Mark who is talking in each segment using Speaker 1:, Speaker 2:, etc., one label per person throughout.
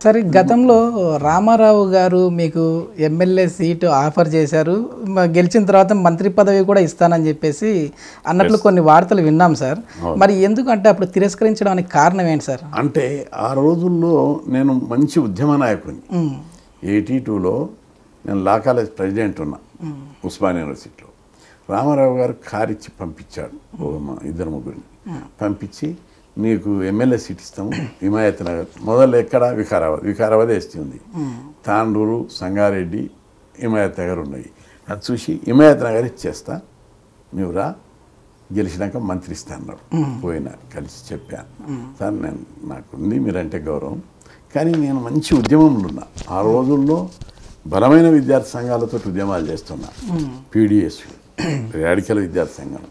Speaker 1: సరే గతంలో రామారావు గారు మీకు ఎమ్మెల్యే సీటు ఆఫర్ చేశారు, గెలిచిన తర్వాత మంత్రి పదవి కూడా ఇస్తానని చెప్పేసి అన్నట్లు కొన్ని వార్తలు విన్నాం సార్. మరి ఎందుకంటే అప్పుడు తిరస్కరించడానికి కారణం ఏంటి సార్?
Speaker 2: అంటే ఆ రోజుల్లో నేను మంచి ఉద్యమ నాయకుడిని. 82లో నేను లా కాలేజ్ ప్రెసిడెంట్ ఉన్నా ఉస్మానియా యూనివర్సిటీలో. రామారావు గారు కారు ఇచ్చి పంపించాడు, ఇద్దరు ముగ్గురిని పంపించి నీకు ఎమ్మెల్యే సీట్ ఇస్తాము హిమాయత్ నగర్, మొదలు ఎక్కడ వికారాబాద్ వేస్తుంది, తాండూరు, సంగారెడ్డి, హిమాయత్ నగర్ ఉన్నాయి. అది చూసి హిమాయత్ నగర్ ఇచ్చేస్తా, నువ్వు రా, గెలిచినాక మంత్రి ఇస్తా అన్నాడు. పోయినా కలిసి చెప్పాను, సార్ నేను నాకుంది మీరంటే గౌరవం, కానీ నేను మంచి ఉద్యమంలో ఉన్నా. ఆ రోజుల్లో బలమైన విద్యార్థి సంఘాలతో ఉద్యమాలు చేస్తున్నా. పీడిఎస్, రాడికల్ విద్యార్థి సంఘం,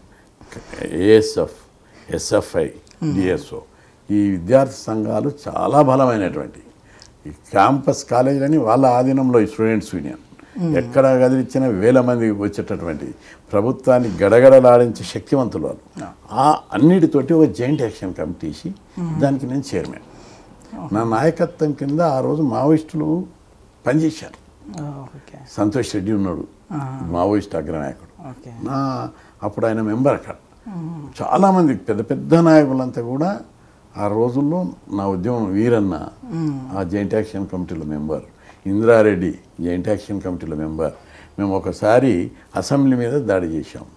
Speaker 2: ఏఎస్ఎఫ్, ఎస్ఎఫ్ఐ, డిఎస్ఓ, ఈ విద్యార్థి సంఘాలు చాలా బలమైనటువంటి ఈ క్యాంపస్ కాలేజీలని వాళ్ళ ఆధీనంలో ఈ స్టూడెంట్స్ యూనియన్ ఎక్కడ కదిలిచ్చిన వేల మంది వచ్చేటటువంటి ప్రభుత్వాన్ని గడగడలాడించే శక్తివంతులు వాళ్ళు. ఆ అన్నిటితోటి ఒక జాయింట్ యాక్షన్ కమిటీ ఇచ్చి దానికి నేను చైర్మన్. నా నాయకత్వం కింద ఆ రోజు మావోయిస్టులు పనిచేశారు. సంతోష్ రెడ్డి ఉన్నాడు మావోయిస్ట్ అగ్రనాయకుడు, అప్పుడు ఆయన మెంబర్ అక్కడ. చాలామంది పెద్ద పెద్ద నాయకులంతా కూడా ఆ రోజుల్లో నా ఉద్యమం వీరన్న ఆ జాయింట్ యాక్షన్ కమిటీలో మెంబర్, ఇంద్రారెడ్డి జాయింట్ యాక్షన్ కమిటీలో మెంబర్. మేము ఒకసారి అసెంబ్లీ మీద దాడి చేశాం,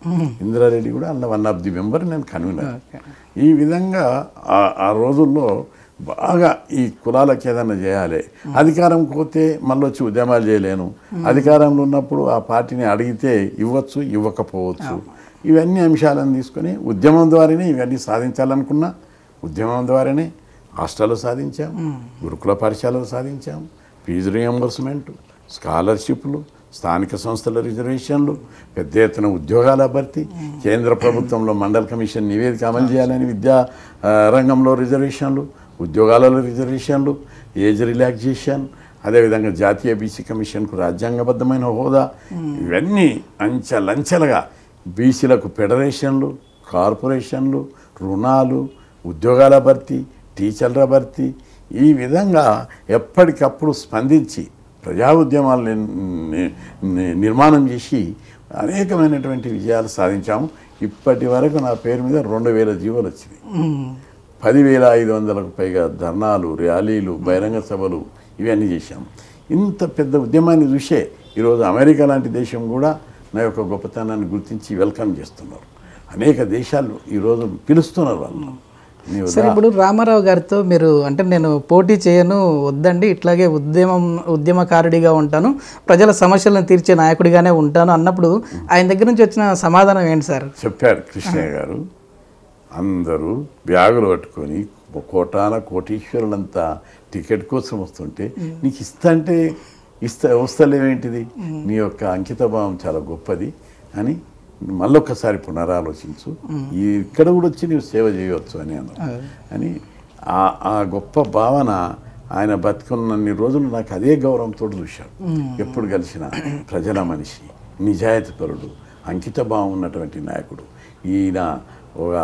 Speaker 2: ఇంద్రారెడ్డి కూడా అందులో వన్ ఆఫ్ ది మెంబర్, నేను కన్వీనర్. ఈ విధంగా ఆ రోజుల్లో బాగా ఈ కులాలకు ఏదైనా చేయాలి, అధికారం పోతే మళ్ళీ వచ్చి ఉద్యమాలు చేయలేను, అధికారంలో ఉన్నప్పుడు ఆ పార్టీని అడిగితే ఇవ్వచ్చు ఇవ్వకపోవచ్చు, ఇవన్నీ అంశాలను తీసుకొని ఉద్యమం ద్వారానే ఇవన్నీ సాధించాలనుకున్నా. ఉద్యమం ద్వారానే హాస్టల్లో సాధించాం, గురుకుల పాఠశాలలో సాధించాం, ఫీజు రియంబర్స్మెంట్, స్కాలర్షిప్లు, స్థానిక సంస్థల రిజర్వేషన్లు, పెద్ద ఎత్తున ఉద్యోగాల భర్తీ, కేంద్ర ప్రభుత్వంలో మండల్ కమిషన్ నివేదిక అమలు చేయాలని విద్యా రంగంలో రిజర్వేషన్లు, ఉద్యోగాలలో రిజర్వేషన్లు, ఏజ్ రిలాక్సేషన్, అదేవిధంగా జాతీయ బీసీ కమిషన్కు రాజ్యాంగబద్ధమైన హోదా, ఇవన్నీ అంచెలంచెలుగా బీసీలకు ఫెడరేషన్లు, కార్పొరేషన్లు, రుణాలు, ఉద్యోగాల భర్తీ, టీచర్ల భర్తీ, ఈ విధంగా ఎప్పటికప్పుడు స్పందించి ప్రజా ఉద్యమాలు నిర్మాణం చేసి అనేకమైనటువంటి విజయాలు సాధించాము. ఇప్పటి వరకు నా పేరు మీద 2000 జీవోలు వచ్చినాయి, 10,500కు పైగా ధర్నాలు, ర్యాలీలు, బహిరంగ సభలు, ఇవన్నీ చేశాము. ఇంత పెద్ద ఉద్యమాన్ని చూసే ఈరోజు అమెరికా లాంటి దేశం కూడా నా యొక్క గొప్పతనాన్ని గుర్తించి వెల్కమ్ చేస్తున్నారు. అనేక దేశాలు ఈరోజు పిలుస్తున్నారు వాళ్ళు.
Speaker 1: సరే, ఇప్పుడు రామారావు గారితో మీరు అంటే నేను పోటీ చేయను, వద్దండి, ఇట్లాగే ఉద్యమకారుడిగా ఉంటాను, ప్రజల సమస్యలను తీర్చే నాయకుడిగానే ఉంటాను అన్నప్పుడు ఆయన దగ్గర నుంచి వచ్చిన సమాధానం ఏంటి సార్?
Speaker 2: చెప్పారు కృష్ణయ్య గారు, అందరూ బ్యాగులు పట్టుకొని కోటీశ్వరులంతా టికెట్ కోసం వస్తుంటే నీకు ఇస్తంటే వస్తలేవేంటిది, నీ యొక్క అంకితభావం చాలా గొప్పది అని మళ్ళొక్కసారి పునరాలోచించు, ఇక్కడ కూడా వచ్చి నీవు సేవ చేయవచ్చు అని అన్నారు. అని ఆ గొప్ప భావన ఆయన బతుకున్నన్ని రోజులు నాకు అదే గౌరవంతో చూశాడు. ఎప్పుడు కలిసిన ప్రజల మనిషి, నిజాయితీపరుడు, అంకితభావం ఉన్నటువంటి నాయకుడు. ఈయన ఒక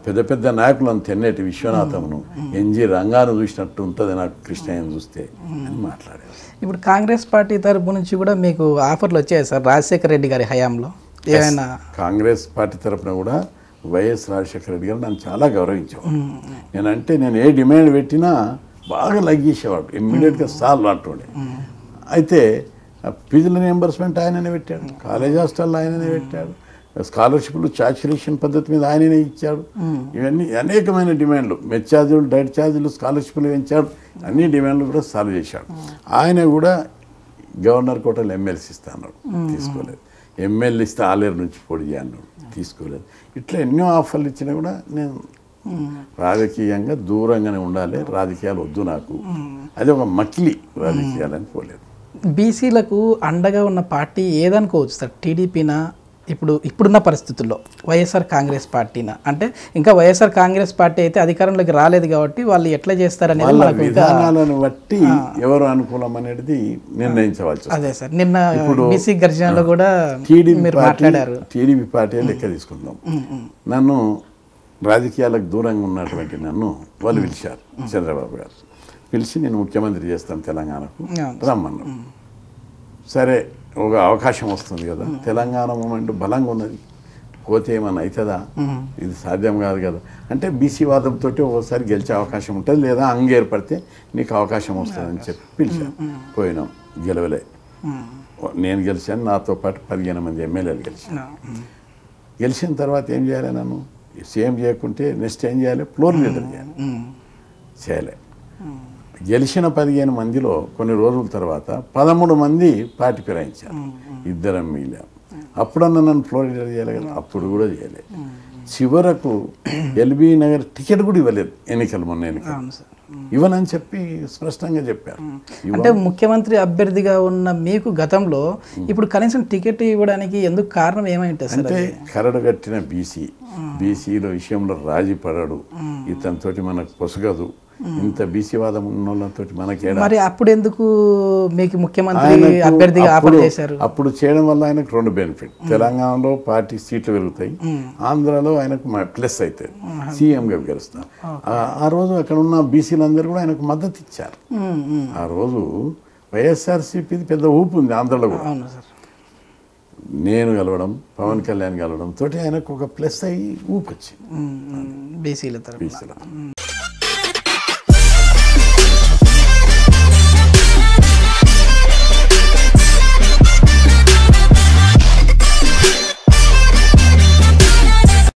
Speaker 2: పెద్ద పెద్ద నాయకులను తెన్నేటి విశ్వనాథమును, ఎన్జి రంగాను చూసినట్టు ఉంటుంది నాకు కృష్ణయ్యను చూస్తే అని మాట్లాడారు.
Speaker 1: ఇప్పుడు కాంగ్రెస్ పార్టీ తరపు నుంచి కూడా మీకు ఆఫర్లు వచ్చాయి సార్ రాజశేఖర రెడ్డి గారి హయాంలో? ఏమైనా
Speaker 2: కాంగ్రెస్ పార్టీ తరఫున కూడా వైఎస్ రాజశేఖర రెడ్డి గారు నన్ను చాలా గౌరవించేవాడు. నేను ఏ డిమాండ్ పెట్టినా బాగా లైక్ చేసేవాడు, ఇమ్మీడియట్గా సాల్వ్ అంటుండే. అయితే ఫీజుల రియంబర్స్మెంట్ ఆయననే పెట్టాడు, కాలేజ్ హాస్టల్లో ఆయననే పెట్టాడు, స్కాలర్షిప్లు చాచురేషన్ పద్ధతి మీద ఆయననే ఇచ్చాడు. ఇవన్నీ అనేకమైన డిమాండ్లు, మెచ్ ఛార్జీలు, డైట్ ఛార్జీలు, స్కాలర్షిప్లు పెంచాడు, అన్ని డిమాండ్లు కూడా సాల్వ్ చేశాడు. ఆయన కూడా గవర్నర్ కోటలు ఎమ్మెల్సీ ఇస్తా అన్నాడు, తీసుకోలేదు. ఎమ్మెల్యే ఇస్తే ఆలేరు నుంచి పోటీ అన్నాడు, తీసుకోలేదు. ఇట్లా ఎన్నో ఆఫర్లు ఇచ్చినా కూడా నేను రాజకీయంగా దూరంగానే ఉండాలి, రాజకీయాలు వద్దు నాకు, అది ఒక మకిలి రాజకీయాలని పోలేదు.
Speaker 1: బీసీలకు అండగా ఉన్న పార్టీ ఏదనుకోవచ్చు సార్? టీడీపీనా, ఇప్పుడున్న పరిస్థితుల్లో వైఎస్ఆర్ కాంగ్రెస్ పార్టీనా? అంటే ఇంకా వైఎస్ఆర్ కాంగ్రెస్ పార్టీ అయితే అధికారంలోకి రాలేదు కాబట్టి వాళ్ళు ఎట్లా చేస్తారనేది
Speaker 2: విధానాలను బట్టి ఎవరు అనుకూలం అనేది నిర్ణయించవచ్చు.
Speaker 1: అదే సార్, నిన్న బీసీ గర్జనలో కూడా మీరు మాట్లాడారు.
Speaker 2: టీడీపీ పార్టీ లెక్క తీసుకుందాం, నన్ను రాజకీయాలకు దూరంగా ఉన్నటువంటి నన్ను వాళ్ళు పిలిచారు, చంద్రబాబు గారు పిలిచి నేను ముఖ్యమంత్రి చేస్తాను తెలంగాణకు
Speaker 1: అవును.
Speaker 2: రమ్మన్నాడు. సరే ఒక అవకాశం వస్తుంది కదా, తెలంగాణ మూమెంట్ బలంగా ఉన్నది, పోతే ఏమన్నా అవుతుందా, ఇది సాధ్యం కాదు కదా అంటే బీసీ వాదంతో ఒకసారి గెలిచే అవకాశం ఉంటుంది, లేదా అంగ ఏర్పడితే నీకు అవకాశం వస్తుందని చెప్పి పిలిచాను. పోయినాం, గెలవలే. నేను గెలిచాను, నాతో పాటు 15 మంది ఎమ్మెల్యేలు గెలిచాను. గెలిచిన తర్వాత ఏం చేయాలి, నన్ను సీఎం చేయకుంటే నెక్స్ట్ ఏం చేయాలి, ఫ్లోర్ లీడర్ చేయాలి. చేయలే. గెలిచిన 15 మందిలో కొన్ని రోజుల తర్వాత 13 మంది పార్టీ ఫిరాయించారు, 2 మిగిలాం. అప్పుడన్నా నన్ను ఫ్లోర్ లీడర్ చేయాలి కదా, అప్పుడు కూడా చేయలేదు. చివరకు ఎల్బీ నగర్ టికెట్ కూడా ఇవ్వలేదు ఎన్నికలు, మొన్న ఎన్నికలు ఇవ్వనని చెప్పి స్పష్టంగా చెప్పారు.
Speaker 1: అంటే ముఖ్యమంత్రి అభ్యర్థిగా ఉన్న మీకు గతంలో ఇప్పుడు కనీసం టికెట్ ఇవ్వడానికి ఎందుకు కారణం ఏమై ఉంటుంది సార్?
Speaker 2: అంటే కరడు కట్టిన బీసీలో విషయంలో రాజీ పడడు, ఇతనితోటి మనకు పొసగదు, ఇంత బీసీ వాదం ఉన్న వాళ్ళతో మనకి.
Speaker 1: మరి అప్పుడు ఎందుకు మీకు ముఖ్యమంత్రి అభ్యర్థిగా ఆఫర్ చేశారు? అప్పుడు
Speaker 2: చేయడం వల్ల ఆయనకు 2 బెనిఫిట్. తెలంగాణలో పార్టీ సీట్లు పెరుగుతాయి, ఆంధ్రాలో ఆయనకు ప్లస్ అవుతాయి, సీఎంగా గెలుస్తారు. ఆ రోజు అక్కడ ఉన్న బీసీలందరూ కూడా ఆయనకు మద్దతు ఇచ్చారు. ఆ రోజు వైఎస్ఆర్సీపీది పెద్ద ఊపు ఉంది ఆంధ్రలో కూడా. నేను కలవడం, పవన్ కళ్యాణ్ కలవడం తోటి ఆయనకు ఒక ప్లస్ అయ్యి ఊపు వచ్చింది
Speaker 1: బీసీల